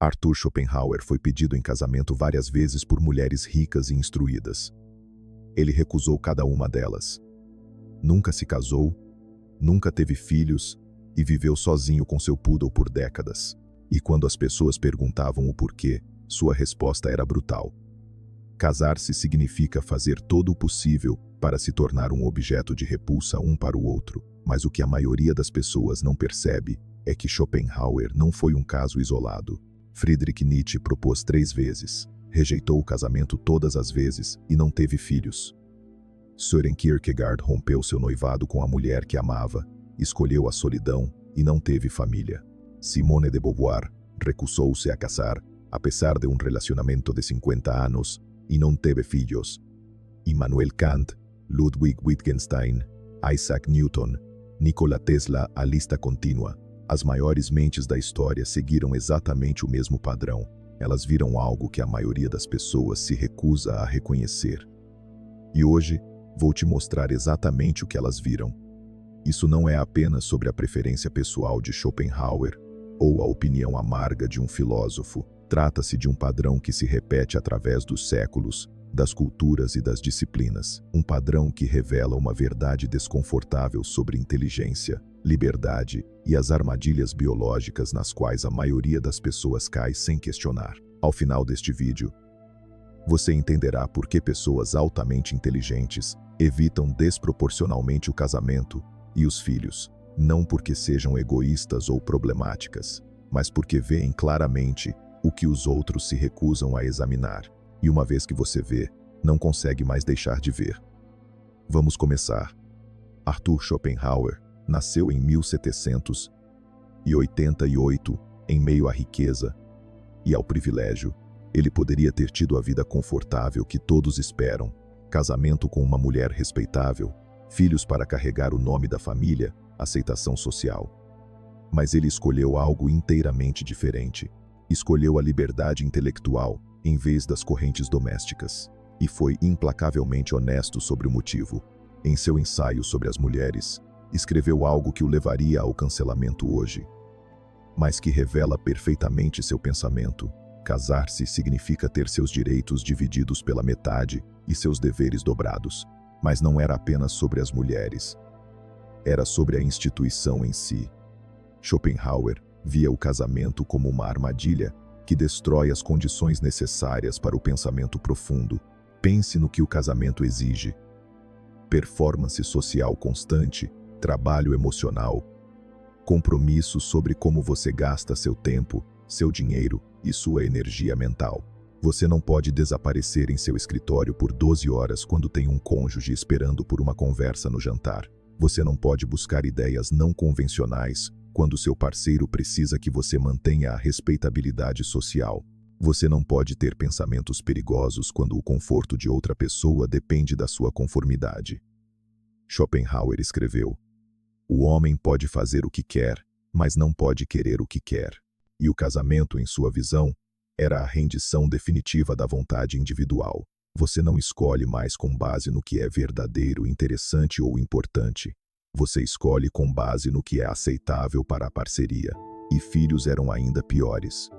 Arthur Schopenhauer foi pedido em casamento várias vezes por mulheres ricas e instruídas. Ele recusou cada uma delas. Nunca se casou, nunca teve filhos e viveu sozinho com seu poodle por décadas. E quando as pessoas perguntavam o porquê, sua resposta era brutal. Casar-se significa fazer todo o possível para se tornar um objeto de repulsa um para o outro, mas o que a maioria das pessoas não percebe é que Schopenhauer não foi um caso isolado. Friedrich Nietzsche propôs 3 vezes, rejeitou o casamento todas as vezes e não teve filhos. Søren Kierkegaard rompeu seu noivado com a mulher que amava, escolheu a solidão e não teve família. Simone de Beauvoir recusou-se a casar, apesar de um relacionamento de 50 anos, e não teve filhos. Immanuel Kant, Ludwig Wittgenstein, Isaac Newton, Nikola Tesla, a lista contínua. As maiores mentes da história seguiram exatamente o mesmo padrão. Elas viram algo que a maioria das pessoas se recusa a reconhecer. E hoje, vou te mostrar exatamente o que elas viram. Isso não é apenas sobre a preferência pessoal de Schopenhauer ou a opinião amarga de um filósofo. Trata-se de um padrão que se repete através dos séculos, das culturas e das disciplinas. Um padrão que revela uma verdade desconfortável sobre inteligência, liberdade e as armadilhas biológicas nas quais a maioria das pessoas cai sem questionar. Ao final deste vídeo, você entenderá por que pessoas altamente inteligentes evitam desproporcionalmente o casamento e os filhos, não porque sejam egoístas ou problemáticas, mas porque veem claramente o que os outros se recusam a examinar. E uma vez que você vê, não consegue mais deixar de ver. Vamos começar. Arthur Schopenhauer nasceu em 1788, em meio à riqueza e ao privilégio. Ele poderia ter tido a vida confortável que todos esperam, casamento com uma mulher respeitável, filhos para carregar o nome da família, aceitação social. Mas ele escolheu algo inteiramente diferente. Escolheu a liberdade intelectual em vez das correntes domésticas. E foi implacavelmente honesto sobre o motivo. Em seu ensaio sobre as mulheres, escreveu algo que o levaria ao cancelamento hoje, mas que revela perfeitamente seu pensamento. Casar-se significa ter seus direitos divididos pela metade e seus deveres dobrados. Mas não era apenas sobre as mulheres. Era sobre a instituição em si. Schopenhauer via o casamento como uma armadilha que destrói as condições necessárias para o pensamento profundo. Pense no que o casamento exige: performance social constante, trabalho emocional, compromisso sobre como você gasta seu tempo, seu dinheiro e sua energia mental. Você não pode desaparecer em seu escritório por 12 horas quando tem um cônjuge esperando por uma conversa no jantar. Você não pode buscar ideias não convencionais quando seu parceiro precisa que você mantenha a respeitabilidade social. Você não pode ter pensamentos perigosos quando o conforto de outra pessoa depende da sua conformidade. Schopenhauer escreveu: "O homem pode fazer o que quer, mas não pode querer o que quer." E o casamento, em sua visão, era a rendição definitiva da vontade individual. Você não escolhe mais com base no que é verdadeiro, interessante ou importante. Você escolhe com base no que é aceitável para a parceria. E filhos eram ainda piores.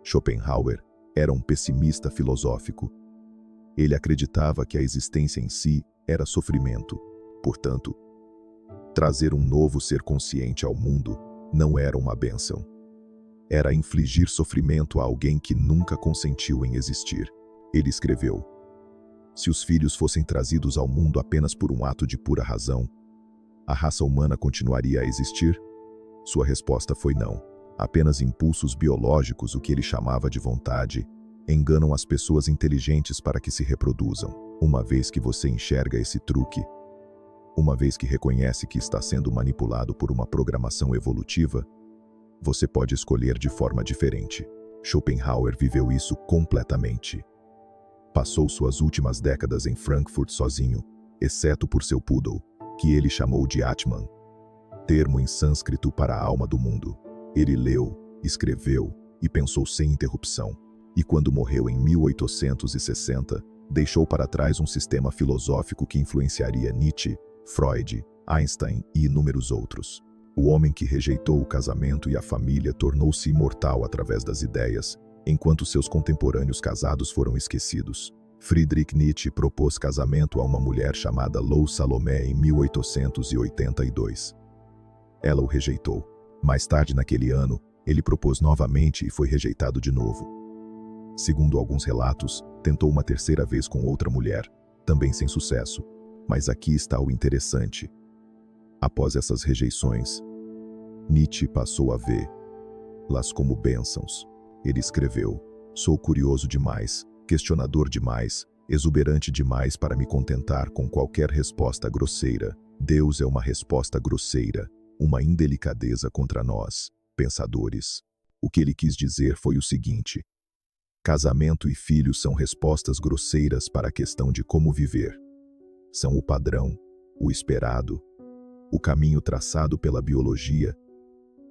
Schopenhauer era um pessimista filosófico. Ele acreditava que a existência em si era sofrimento. Portanto, trazer um novo ser consciente ao mundo não era uma bênção. Era infligir sofrimento a alguém que nunca consentiu em existir. Ele escreveu: "Se os filhos fossem trazidos ao mundo apenas por um ato de pura razão, a raça humana continuaria a existir?" Sua resposta foi não. Apenas impulsos biológicos, o que ele chamava de vontade, enganam as pessoas inteligentes para que se reproduzam. Uma vez que você enxerga esse truque, uma vez que reconhece que está sendo manipulado por uma programação evolutiva, você pode escolher de forma diferente. Schopenhauer viveu isso completamente. Passou suas últimas décadas em Frankfurt sozinho, exceto por seu poodle, que ele chamou de Atman, termo em sânscrito para a alma do mundo. Ele leu, escreveu e pensou sem interrupção. E quando morreu em 1860, deixou para trás um sistema filosófico que influenciaria Nietzsche, Freud, Einstein e inúmeros outros. O homem que rejeitou o casamento e a família tornou-se imortal através das ideias, enquanto seus contemporâneos casados foram esquecidos. Friedrich Nietzsche propôs casamento a uma mulher chamada Lou Salomé em 1882. Ela o rejeitou. Mais tarde naquele ano, ele propôs novamente e foi rejeitado de novo. Segundo alguns relatos, tentou uma terceira vez com outra mulher, também sem sucesso. Mas aqui está o interessante. Após essas rejeições, Nietzsche passou a vê-las como bênçãos. Ele escreveu: "Sou curioso demais, questionador demais, exuberante demais para me contentar com qualquer resposta grosseira. Deus é uma resposta grosseira, uma indelicadeza contra nós, pensadores." O que ele quis dizer foi o seguinte: casamento e filhos são respostas grosseiras para a questão de como viver. São o padrão, o esperado, o caminho traçado pela biologia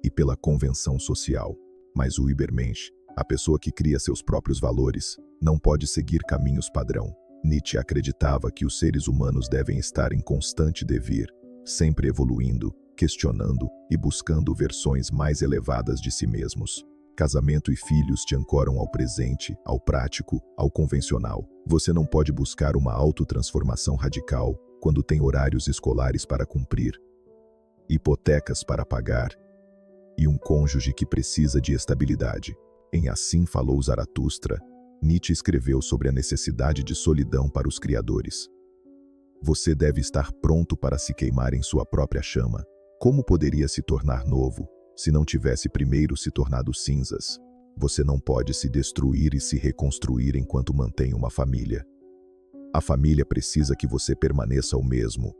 e pela convenção social. Mas o Übermensch, a pessoa que cria seus próprios valores, não pode seguir caminhos padrão. Nietzsche acreditava que os seres humanos devem estar em constante devir, sempre evoluindo, questionando e buscando versões mais elevadas de si mesmos. Casamento e filhos te ancoram ao presente, ao prático, ao convencional. Você não pode buscar uma autotransformação radical quando tem horários escolares para cumprir, hipotecas para pagar e um cônjuge que precisa de estabilidade. Em Assim Falou Zaratustra, Nietzsche escreveu sobre a necessidade de solidão para os criadores. Você deve estar pronto para se queimar em sua própria chama. Como poderia se tornar novo se não tivesse primeiro se tornado cinzas? Você não pode se destruir e se reconstruir enquanto mantém uma família. A família precisa que você permaneça o mesmo,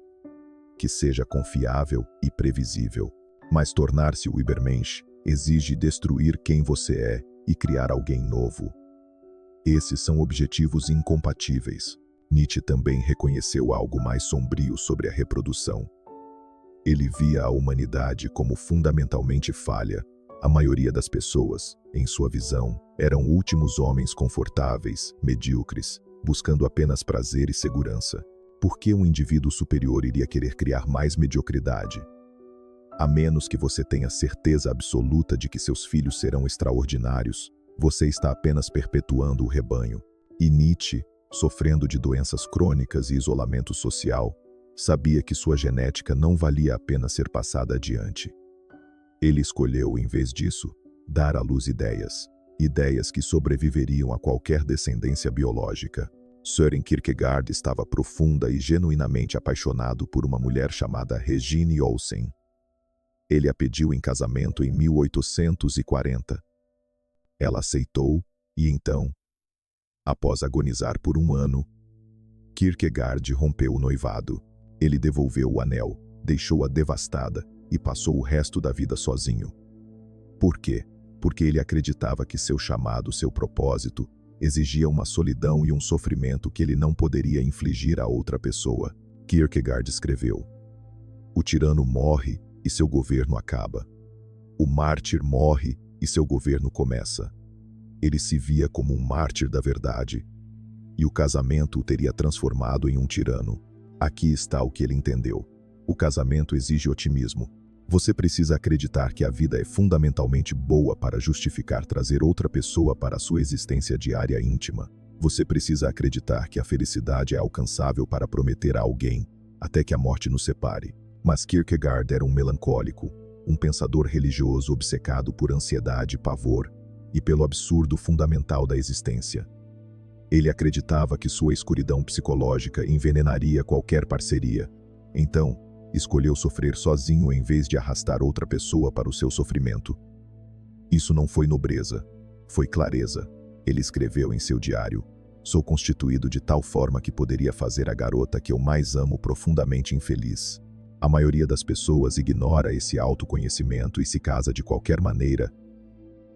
que seja confiável e previsível. Mas tornar-se o Übermensch exige destruir quem você é e criar alguém novo. Esses são objetivos incompatíveis. Nietzsche também reconheceu algo mais sombrio sobre a reprodução. Ele via a humanidade como fundamentalmente falha. A maioria das pessoas, em sua visão, eram últimos homens confortáveis, medíocres, buscando apenas prazer e segurança. Por que um indivíduo superior iria querer criar mais mediocridade? A menos que você tenha certeza absoluta de que seus filhos serão extraordinários, você está apenas perpetuando o rebanho. E Nietzsche, sofrendo de doenças crônicas e isolamento social, sabia que sua genética não valia a pena ser passada adiante. Ele escolheu, em vez disso, dar à luz ideias que sobreviveriam a qualquer descendência biológica. Søren Kierkegaard estava profunda e genuinamente apaixonado por uma mulher chamada Regine Olsen. Ele a pediu em casamento em 1840. Ela aceitou e então, após agonizar por um ano, Kierkegaard rompeu o noivado. Ele devolveu o anel, deixou-a devastada e passou o resto da vida sozinho. Por quê? Porque ele acreditava que seu chamado, seu propósito, exigia uma solidão e um sofrimento que ele não poderia infligir a outra pessoa. Kierkegaard escreveu: "O tirano morre e seu governo acaba. O mártir morre e seu governo começa." Ele se via como um mártir da verdade, e o casamento o teria transformado em um tirano. Aqui está o que ele entendeu. O casamento exige otimismo. Você precisa acreditar que a vida é fundamentalmente boa para justificar trazer outra pessoa para a sua existência diária íntima. Você precisa acreditar que a felicidade é alcançável para prometer a alguém, até que a morte nos separe. Mas Kierkegaard era um melancólico, um pensador religioso obcecado por ansiedade e pavor, e pelo absurdo fundamental da existência. Ele acreditava que sua escuridão psicológica envenenaria qualquer parceria. Então, escolheu sofrer sozinho em vez de arrastar outra pessoa para o seu sofrimento. Isso não foi nobreza, foi clareza. Ele escreveu em seu diário: "Sou constituído de tal forma que poderia fazer a garota que eu mais amo profundamente infeliz." A maioria das pessoas ignora esse autoconhecimento e se casa de qualquer maneira,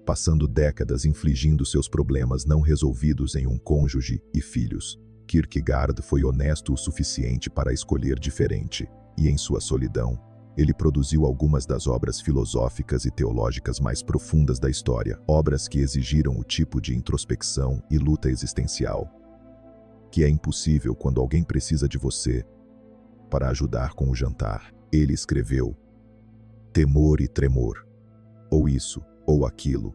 passando décadas infligindo seus problemas não resolvidos em um cônjuge e filhos. Kierkegaard foi honesto o suficiente para escolher diferente, e em sua solidão, ele produziu algumas das obras filosóficas e teológicas mais profundas da história, obras que exigiram o tipo de introspecção e luta existencial que é impossível quando alguém precisa de você para ajudar com o jantar. Ele escreveu: temor e tremor. Ou isso, ou aquilo.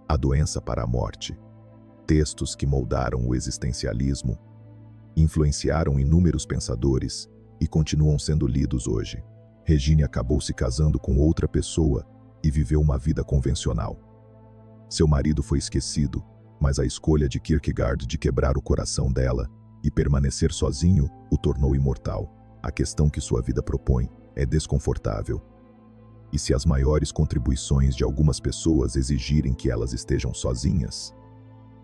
A doença para a morte. Textos que moldaram o existencialismo, influenciaram inúmeros pensadores e continuam sendo lidos hoje. Regine acabou se casando com outra pessoa e viveu uma vida convencional. Seu marido foi esquecido, mas a escolha de Kierkegaard de quebrar o coração dela e permanecer sozinho o tornou imortal. A questão que sua vida propõe é desconfortável. E se as maiores contribuições de algumas pessoas exigirem que elas estejam sozinhas?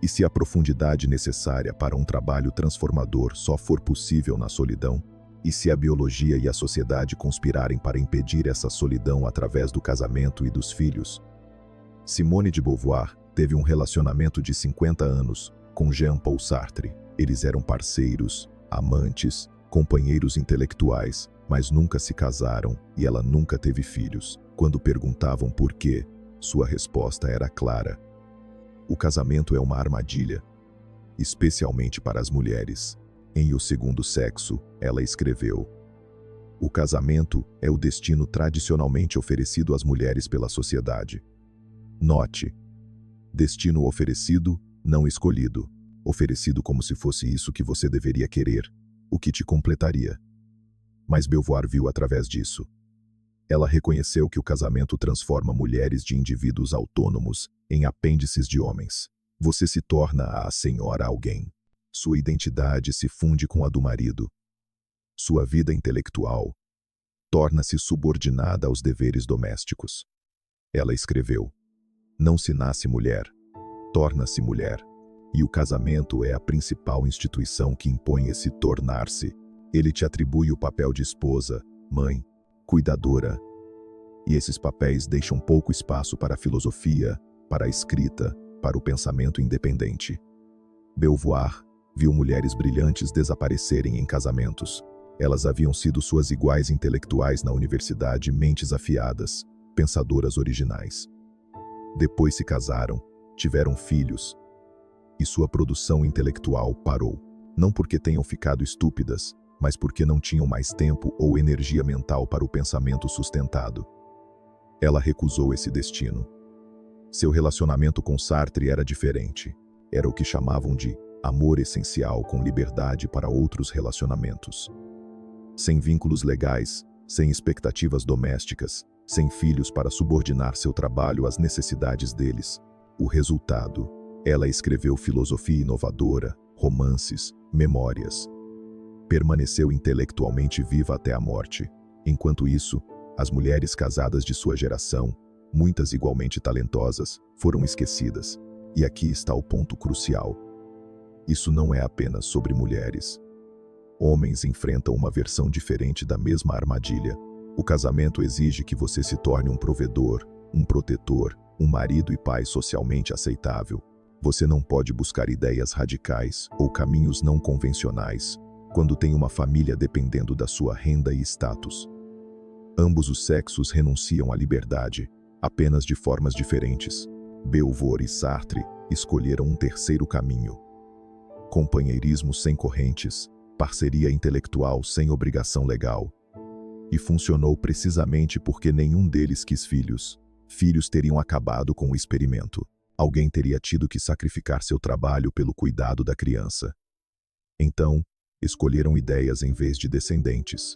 E se a profundidade necessária para um trabalho transformador só for possível na solidão? E se a biologia e a sociedade conspirarem para impedir essa solidão através do casamento e dos filhos? Simone de Beauvoir teve um relacionamento de 50 anos com Jean-Paul Sartre. Eles eram parceiros, amantes, companheiros intelectuais, mas nunca se casaram e ela nunca teve filhos. Quando perguntavam por quê, sua resposta era clara: o casamento é uma armadilha, especialmente para as mulheres. Em O Segundo Sexo, ela escreveu: o casamento é o destino tradicionalmente oferecido às mulheres pela sociedade. Note: destino oferecido, não escolhido. Oferecido como se fosse isso que você deveria querer, o que te completaria. Mas Beauvoir viu através disso. Ela reconheceu que o casamento transforma mulheres de indivíduos autônomos em apêndices de homens. Você se torna a senhora alguém. Sua identidade se funde com a do marido. Sua vida intelectual torna-se subordinada aos deveres domésticos. Ela escreveu: não se nasce mulher, torna-se mulher. E o casamento é a principal instituição que impõe esse tornar-se. Ele te atribui o papel de esposa, mãe, cuidadora. E esses papéis deixam pouco espaço para a filosofia, para a escrita, para o pensamento independente. Beauvoir viu mulheres brilhantes desaparecerem em casamentos. Elas haviam sido suas iguais intelectuais na universidade, mentes afiadas, pensadoras originais. Depois se casaram, tiveram filhos, e sua produção intelectual parou. Não porque tenham ficado estúpidas, mas porque não tinham mais tempo ou energia mental para o pensamento sustentado. Ela recusou esse destino. Seu relacionamento com Sartre era diferente. Era o que chamavam de amor essencial com liberdade para outros relacionamentos. Sem vínculos legais, sem expectativas domésticas, sem filhos para subordinar seu trabalho às necessidades deles. O resultado: ela escreveu filosofia inovadora, romances, memórias. Permaneceu intelectualmente viva até a morte. Enquanto isso, as mulheres casadas de sua geração, muitas igualmente talentosas, foram esquecidas. E aqui está o ponto crucial. Isso não é apenas sobre mulheres. Homens enfrentam uma versão diferente da mesma armadilha. O casamento exige que você se torne um provedor, um protetor, um marido e pai socialmente aceitável. Você não pode buscar ideias radicais ou caminhos não convencionais quando tem uma família dependendo da sua renda e status. Ambos os sexos renunciam à liberdade, apenas de formas diferentes. Beauvoir e Sartre escolheram um terceiro caminho: companheirismo sem correntes, parceria intelectual sem obrigação legal. E funcionou precisamente porque nenhum deles quis filhos. Filhos teriam acabado com o experimento. Alguém teria tido que sacrificar seu trabalho pelo cuidado da criança. Então, escolheram ideias em vez de descendentes.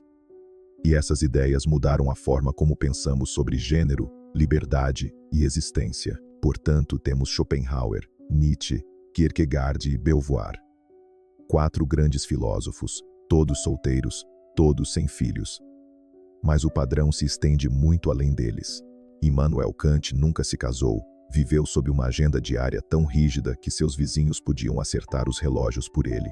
E essas ideias mudaram a forma como pensamos sobre gênero, liberdade e existência. Portanto, temos Schopenhauer, Nietzsche, Kierkegaard e Beauvoir. 4 grandes filósofos, todos solteiros, todos sem filhos. Mas o padrão se estende muito além deles. Immanuel Kant nunca se casou, viveu sob uma agenda diária tão rígida que seus vizinhos podiam acertar os relógios por ele.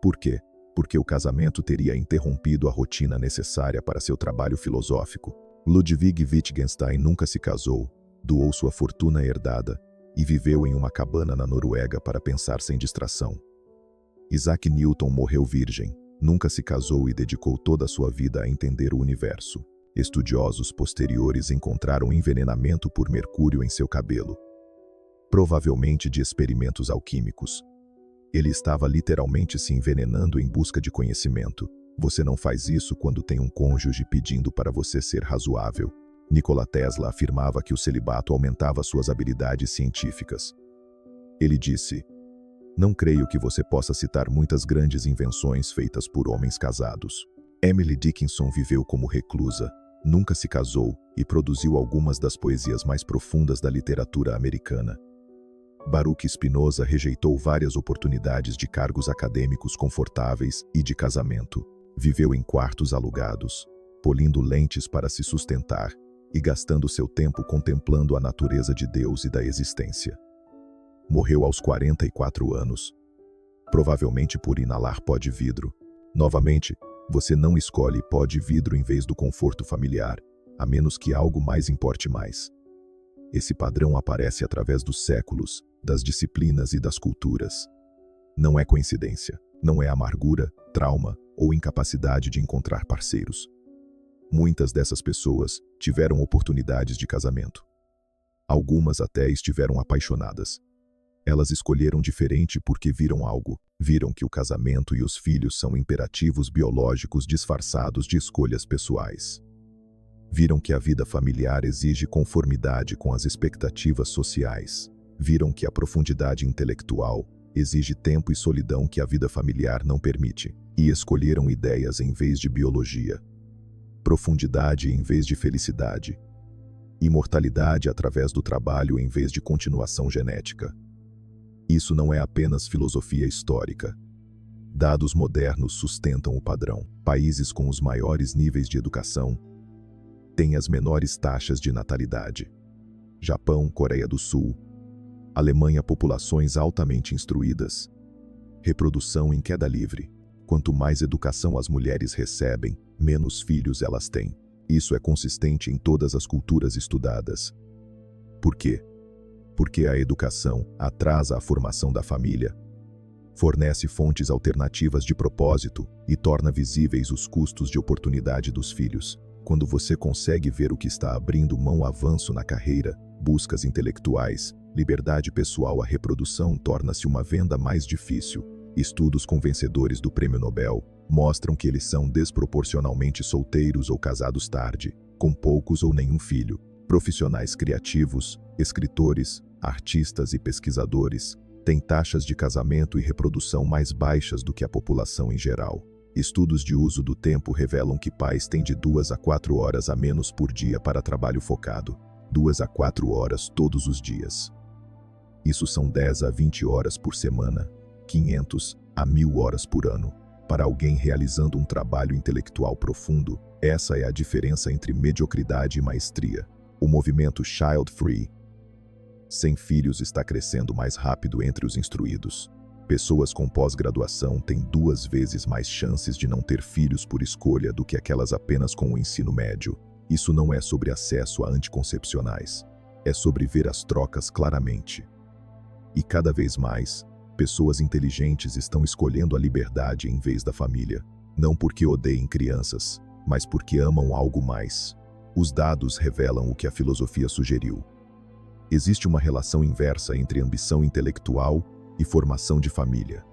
Por quê? Porque o casamento teria interrompido a rotina necessária para seu trabalho filosófico. Ludwig Wittgenstein nunca se casou, doou sua fortuna herdada e viveu em uma cabana na Noruega para pensar sem distração. Isaac Newton morreu virgem, nunca se casou e dedicou toda a sua vida a entender o universo. Estudiosos posteriores encontraram envenenamento por mercúrio em seu cabelo, provavelmente de experimentos alquímicos. Ele estava literalmente se envenenando em busca de conhecimento. Você não faz isso quando tem um cônjuge pedindo para você ser razoável. Nikola Tesla afirmava que o celibato aumentava suas habilidades científicas. Ele disse: "Não creio que você possa citar muitas grandes invenções feitas por homens casados." Emily Dickinson viveu como reclusa, nunca se casou e produziu algumas das poesias mais profundas da literatura americana. Baruch Spinoza rejeitou várias oportunidades de cargos acadêmicos confortáveis e de casamento. Viveu em quartos alugados, polindo lentes para se sustentar e gastando seu tempo contemplando a natureza de Deus e da existência. Morreu aos 44 anos, provavelmente por inalar pó de vidro. Novamente, você não escolhe pó de vidro em vez do conforto familiar, a menos que algo mais importe mais. Esse padrão aparece através dos séculos, das disciplinas e das culturas. Não é coincidência, não é amargura, trauma ou incapacidade de encontrar parceiros. Muitas dessas pessoas tiveram oportunidades de casamento. Algumas até estiveram apaixonadas. Elas escolheram diferente porque viram algo. Viram que o casamento e os filhos são imperativos biológicos disfarçados de escolhas pessoais. Viram que a vida familiar exige conformidade com as expectativas sociais. Viram que a profundidade intelectual exige tempo e solidão que a vida familiar não permite. E escolheram ideias em vez de biologia. Profundidade em vez de felicidade. Imortalidade através do trabalho em vez de continuação genética. Isso não é apenas filosofia histórica. Dados modernos sustentam o padrão. Países com os maiores níveis de educação têm as menores taxas de natalidade. Japão, Coreia do Sul, Alemanha, populações altamente instruídas. Reprodução em queda livre. Quanto mais educação as mulheres recebem, menos filhos elas têm. Isso é consistente em todas as culturas estudadas. Por quê? Porque a educação atrasa a formação da família, fornece fontes alternativas de propósito e torna visíveis os custos de oportunidade dos filhos. Quando você consegue ver o que está abrindo mão avanço na carreira, buscas intelectuais, liberdade pessoal, a reprodução torna-se uma venda mais difícil. Estudos com vencedores do Prêmio Nobel mostram que eles são desproporcionalmente solteiros ou casados tarde, com poucos ou nenhum filho. Profissionais criativos, escritores, artistas e pesquisadores têm taxas de casamento e reprodução mais baixas do que a população em geral. Estudos de uso do tempo revelam que pais têm de 2 a 4 horas a menos por dia para trabalho focado. 2 a 4 horas todos os dias. Isso são 10 a 20 horas por semana, 500 a 1000 horas por ano. Para alguém realizando um trabalho intelectual profundo, essa é a diferença entre mediocridade e maestria. O movimento Child Free, sem filhos, está crescendo mais rápido entre os instruídos. Pessoas com pós-graduação têm 2 vezes mais chances de não ter filhos por escolha do que aquelas apenas com o ensino médio. Isso não é sobre acesso a anticoncepcionais. É sobre ver as trocas claramente. E cada vez mais, pessoas inteligentes estão escolhendo a liberdade em vez da família. Não porque odeiem crianças, mas porque amam algo mais. Os dados revelam o que a filosofia sugeriu. Existe uma relação inversa entre ambição intelectual e formação de família.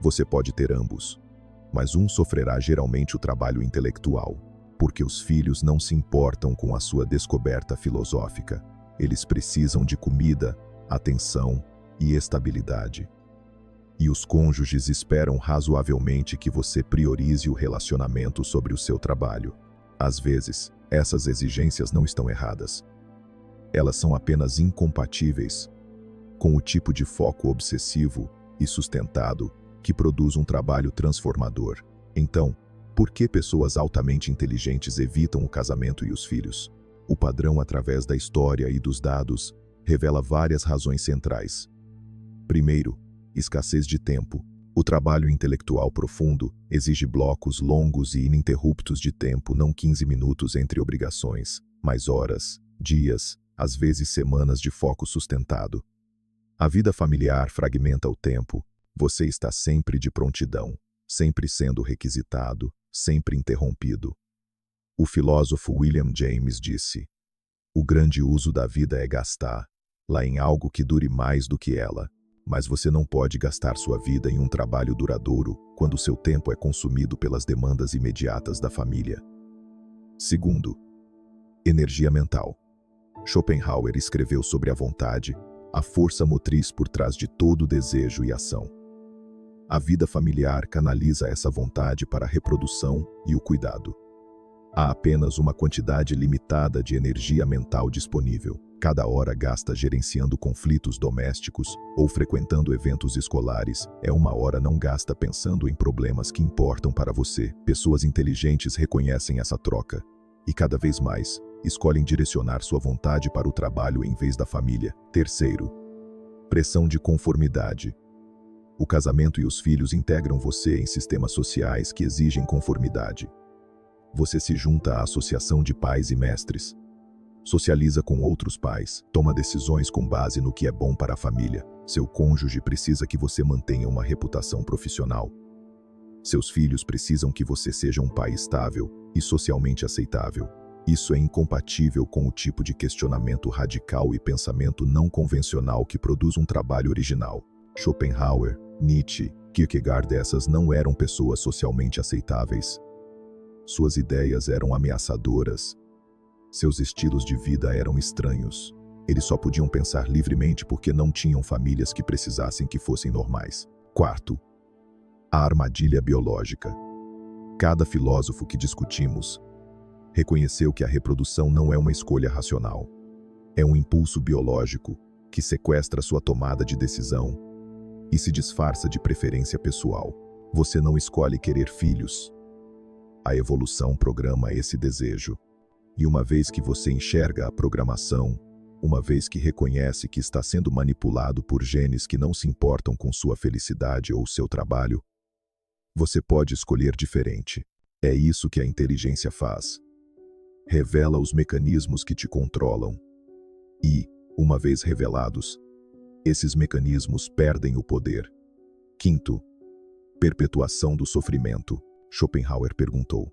Você pode ter ambos, mas um sofrerá geralmente o trabalho intelectual, porque os filhos não se importam com a sua descoberta filosófica. Eles precisam de comida, atenção e estabilidade. E os cônjuges esperam razoavelmente que você priorize o relacionamento sobre o seu trabalho. Às vezes, essas exigências não estão erradas. Elas são apenas incompatíveis com o tipo de foco obsessivo e sustentado que produz um trabalho transformador. Então, por que pessoas altamente inteligentes evitam o casamento e os filhos? O padrão através da história e dos dados revela várias razões centrais. Primeiro, escassez de tempo. O trabalho intelectual profundo exige blocos longos e ininterruptos de tempo, não 15 minutos entre obrigações, mas horas, dias, às vezes semanas de foco sustentado. A vida familiar fragmenta o tempo. Você está sempre de prontidão, sempre sendo requisitado, sempre interrompido. O filósofo William James disse: "O grande uso da vida é gastá-la em algo que dure mais do que ela. Mas você não pode gastar sua vida em um trabalho duradouro quando seu tempo é consumido pelas demandas imediatas da família." Segundo, Energia mental. Schopenhauer escreveu sobre a vontade, a força motriz por trás de todo desejo e ação. A vida familiar canaliza essa vontade para a reprodução e o cuidado. Há apenas uma quantidade limitada de energia mental disponível. Cada hora gasta gerenciando conflitos domésticos ou frequentando eventos escolares é uma hora não gasta pensando em problemas que importam para você. Pessoas inteligentes reconhecem essa troca e, cada vez mais, escolhem direcionar sua vontade para o trabalho em vez da família. Terceiro, pressão de conformidade. O casamento e os filhos integram você em sistemas sociais que exigem conformidade. Você se junta à associação de pais e mestres. Socializa com outros pais, toma decisões com base no que é bom para a família. Seu cônjuge precisa que você mantenha uma reputação profissional. Seus filhos precisam que você seja um pai estável e socialmente aceitável. Isso é incompatível com o tipo de questionamento radical e pensamento não convencional que produz um trabalho original. Schopenhauer, Nietzsche, Kierkegaard, essas não eram pessoas socialmente aceitáveis. Suas ideias eram ameaçadoras. Seus estilos de vida eram estranhos. Eles só podiam pensar livremente porque não tinham famílias que precisassem que fossem normais. Quarto, a armadilha biológica. Cada filósofo que discutimos reconheceu que a reprodução não é uma escolha racional. É um impulso biológico que sequestra sua tomada de decisão e se disfarça de preferência pessoal. Você não escolhe querer filhos. A evolução programa esse desejo. E uma vez que você enxerga a programação, uma vez que reconhece que está sendo manipulado por genes que não se importam com sua felicidade ou seu trabalho, você pode escolher diferente. É isso que a inteligência faz. Revela os mecanismos que te controlam. E, uma vez revelados, esses mecanismos perdem o poder. Quinto, perpetuação do sofrimento. Schopenhauer perguntou: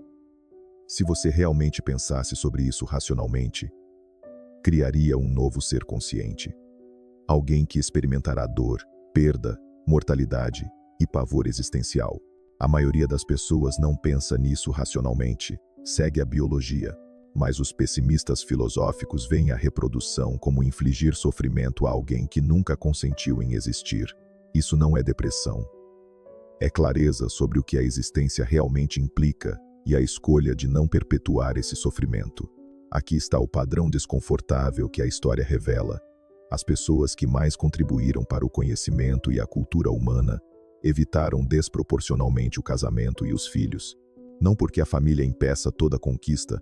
se você realmente pensasse sobre isso racionalmente, criaria um novo ser consciente. Alguém que experimentará dor, perda, mortalidade e pavor existencial. A maioria das pessoas não pensa nisso racionalmente, segue a biologia, mas os pessimistas filosóficos veem a reprodução como infligir sofrimento a alguém que nunca consentiu em existir. Isso não é depressão. É clareza sobre o que a existência realmente implica e a escolha de não perpetuar esse sofrimento. Aqui está o padrão desconfortável que a história revela. As pessoas que mais contribuíram para o conhecimento e a cultura humana evitaram desproporcionalmente o casamento e os filhos, não porque a família impeça toda conquista,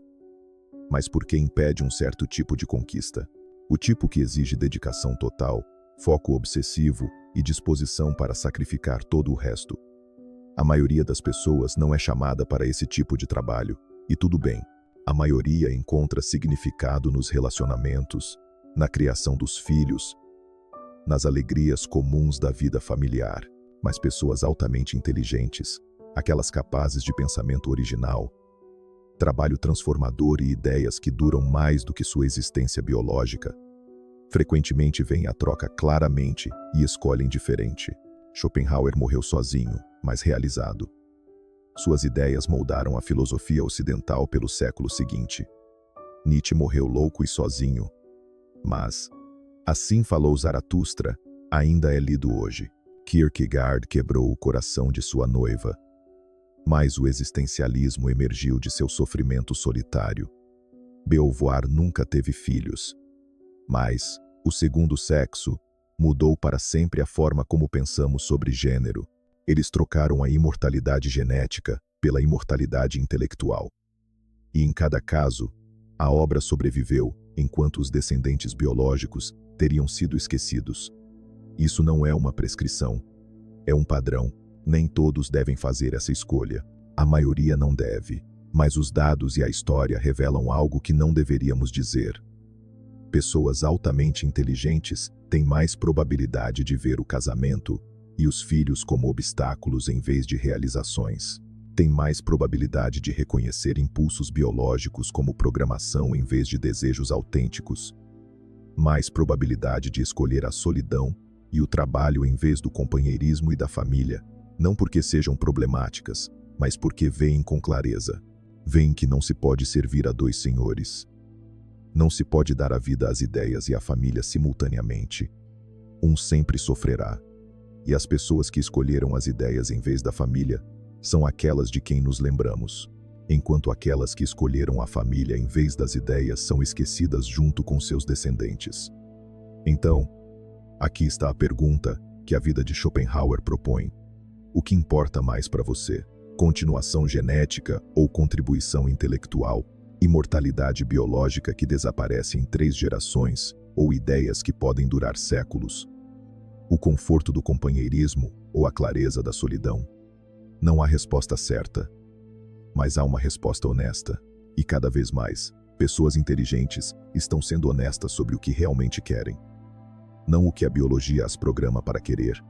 mas porque impede um certo tipo de conquista. O tipo que exige dedicação total, foco obsessivo e disposição para sacrificar todo o resto. A maioria das pessoas não é chamada para esse tipo de trabalho, e tudo bem. A maioria encontra significado nos relacionamentos, na criação dos filhos, nas alegrias comuns da vida familiar. Mas pessoas altamente inteligentes, aquelas capazes de pensamento original, trabalho transformador e ideias que duram mais do que sua existência biológica, frequentemente veem a troca claramente e escolhem diferente. Schopenhauer morreu sozinho, mas realizado. Suas ideias moldaram a filosofia ocidental pelo século seguinte. Nietzsche morreu louco e sozinho, mas, assim falou Zaratustra, ainda é lido hoje. Kierkegaard quebrou o coração de sua noiva, mas o existencialismo emergiu de seu sofrimento solitário. Beauvoir nunca teve filhos, mas o segundo sexo mudou para sempre a forma como pensamos sobre gênero. Eles trocaram a imortalidade genética pela imortalidade intelectual. E em cada caso, a obra sobreviveu enquanto os descendentes biológicos teriam sido esquecidos. Isso não é uma prescrição, é um padrão. Nem todos devem fazer essa escolha. A maioria não deve, mas os dados e a história revelam algo que não deveríamos dizer. Pessoas altamente inteligentes têm mais probabilidade de ver o casamento e os filhos como obstáculos em vez de realizações. Têm mais probabilidade de reconhecer impulsos biológicos como programação em vez de desejos autênticos. Mais probabilidade de escolher a solidão e o trabalho em vez do companheirismo e da família, não porque sejam problemáticas, mas porque veem com clareza. Veem que não se pode servir a dois senhores. Não se pode dar a vida às ideias e à família simultaneamente. Um sempre sofrerá. E as pessoas que escolheram as ideias em vez da família são aquelas de quem nos lembramos, enquanto aquelas que escolheram a família em vez das ideias são esquecidas junto com seus descendentes. Então, aqui está a pergunta que a vida de Schopenhauer propõe. O que importa mais para você? Continuação genética ou contribuição intelectual? Imortalidade biológica que desaparece em 3 gerações ou ideias que podem durar séculos? O conforto do companheirismo ou a clareza da solidão? Não há resposta certa, mas há uma resposta honesta. E cada vez mais, pessoas inteligentes estão sendo honestas sobre o que realmente querem. Não o que a biologia as programa para querer.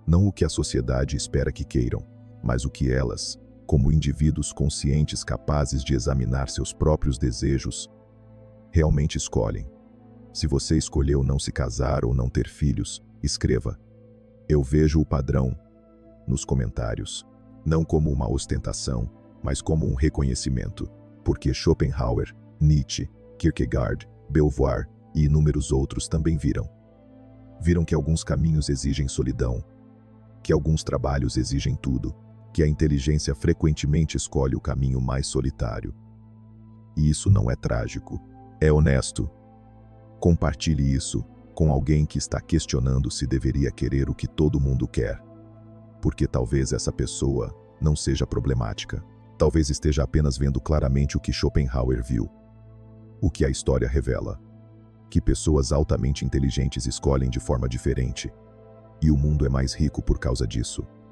Não o que a sociedade espera que queiram, mas o que elas, como indivíduos conscientes capazes de examinar seus próprios desejos, realmente escolhem. Se você escolheu não se casar ou não ter filhos, escreva: "Eu vejo o padrão" nos comentários, não como uma ostentação, mas como um reconhecimento, porque Schopenhauer, Nietzsche, Kierkegaard, Beauvoir e inúmeros outros também viram. Viram que alguns caminhos exigem solidão, que alguns trabalhos exigem tudo, que a inteligência frequentemente escolhe o caminho mais solitário. E isso não é trágico, é honesto. Compartilhe isso com alguém que está questionando se deveria querer o que todo mundo quer, porque talvez essa pessoa não seja problemática. Talvez esteja apenas vendo claramente o que Schopenhauer viu. O que a história revela: que pessoas altamente inteligentes escolhem de forma diferente. E o mundo é mais rico por causa disso.